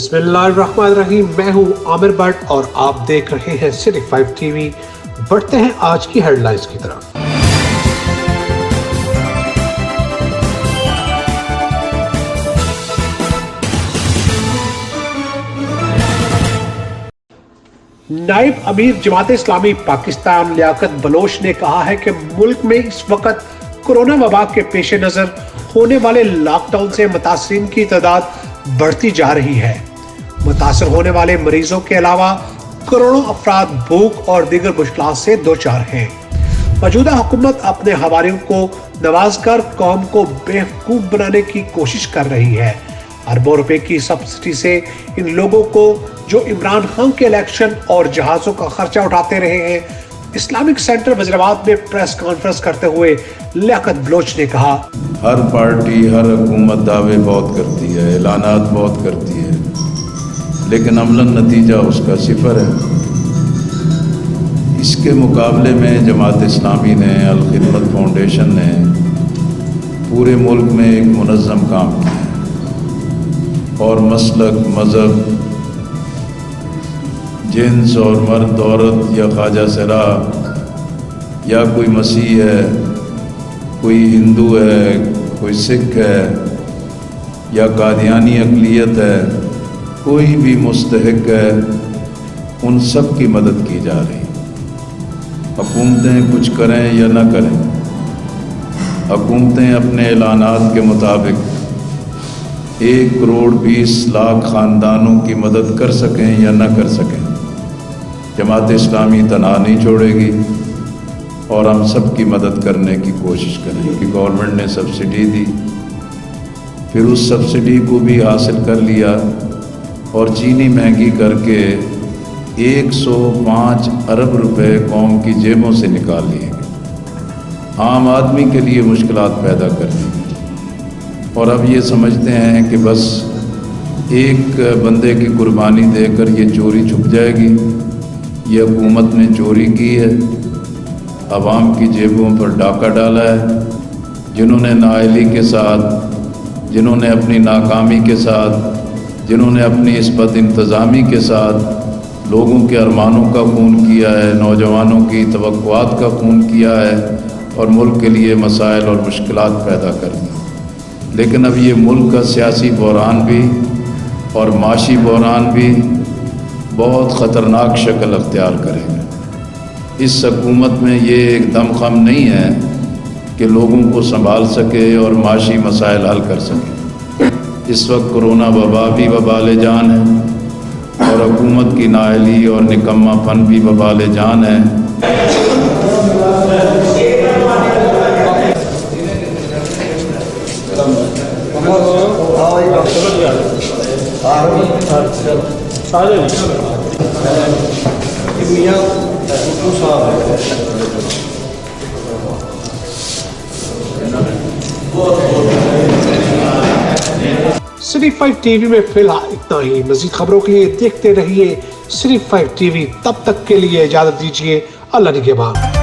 बिस्मिल्लाहिर्रहमानिर्रहीम। मैं हूं आमिर भट्ट और आप देख रहे हैं सिटी 5 टीवी। बढ़ते हैं आज की हेडलाइंस की तरफ। नायब अमीर जमात इस्लामी पाकिस्तान लियाकत बलोच ने कहा है कि मुल्क में इस वक्त कोरोना वबा के पेश नजर होने वाले लॉकडाउन से मुतासिरीन की तादाद बढ़ती जा रही है। मुतासर होने वाले मरीजों के अलावा करोड़ों अफराद भूख और दीगर मुश्किलात से दो चार हैं। मौजूदा हुकूमत अपने हवारियों को नवाज कर कौम को बेवकूफ बनाने की कोशिश कर रही है। अरबों रुपए की सब्सिडी से इन लोगों को जो इमरान खान के इलेक्शन और जहाजों का खर्चा उठाते रहे हैं। इस्लामिक सेंटर वजीराबाद में प्रेस कॉन्फ्रेंस करते हुए लियाकत बलोच ने कहा, हर पार्टी हर हुकूमत दावे बहुत करती है, ऐलानात बहुत करती है, लेकिन अमलन नतीजा उसका सिफर है। इसके मुकाबले में जमात इस्लामी ने, अल खिदमत फाउंडेशन ने पूरे मुल्क में एक मुनज़्ज़म काम किया और मसलक, मज़हब, जिन्स और मर्द औरत या ख्वाजा सरा या कोई मसीह है, कोई हिंदू है, कोई सिख है या कादियानी अक़लियत है, कोई भी मुस्तहिक है, उन सब की मदद की जा रही। हुकूमतें कुछ करें या न करें, हुकूमतें अपने ऐलानात के मुताबिक 1 करोड़ 20 लाख ख़ानदानों की मदद कर सकें या न कर सकें, जमात इस्लामी तनहा नहीं छोड़ेगी और हम सब की मदद करने की कोशिश करें। कि गवर्नमेंट ने सब्सिडी दी, फिर उस सब्सिडी को भी हासिल कर लिया और चीनी महंगी करके 105 अरब रुपए कौम की जेबों से निकाल लिए गए। आम आदमी के लिए मुश्किलात पैदा कर दी और अब ये समझते हैं कि बस एक बंदे की कुर्बानी देकर ये चोरी छुप जाएगी। ये हुकूमत ने चोरी की है, अवाम की जेबों पर डाका डाला है। जिन्होंने नाअहली के साथ, जिन्होंने अपनी नाकामी के साथ, जिन्होंने अपनी इस बद इंतज़ामी के साथ लोगों के अरमानों का खून किया है, नौजवानों की तवक्कुआत का खून किया है और मुल्क के लिए मसाइल और मुश्किलात पैदा कर दी। लेकिन अब ये मुल्क का सियासी बहरान भी और माशी बहरान भी बहुत ख़तरनाक शक्ल अख्तियार करेगा। इस हुकूमत में ये एक दमख़म नहीं है कि लोगों को संभाल सके और माशी मसाइल हल कर सके। इस वक्त कोरोना वबा भी वबाल जान है और हुकूमत की नाअहली और निकम्मापन भी वबाल जान है। सिटी 5 टीवी में फिलहाल इतना ही। मजीद खबरों के लिए देखते रहिए सिटी 5 टीवी। तब तक के लिए इजाजत दीजिए। अल्लाह निगहबान।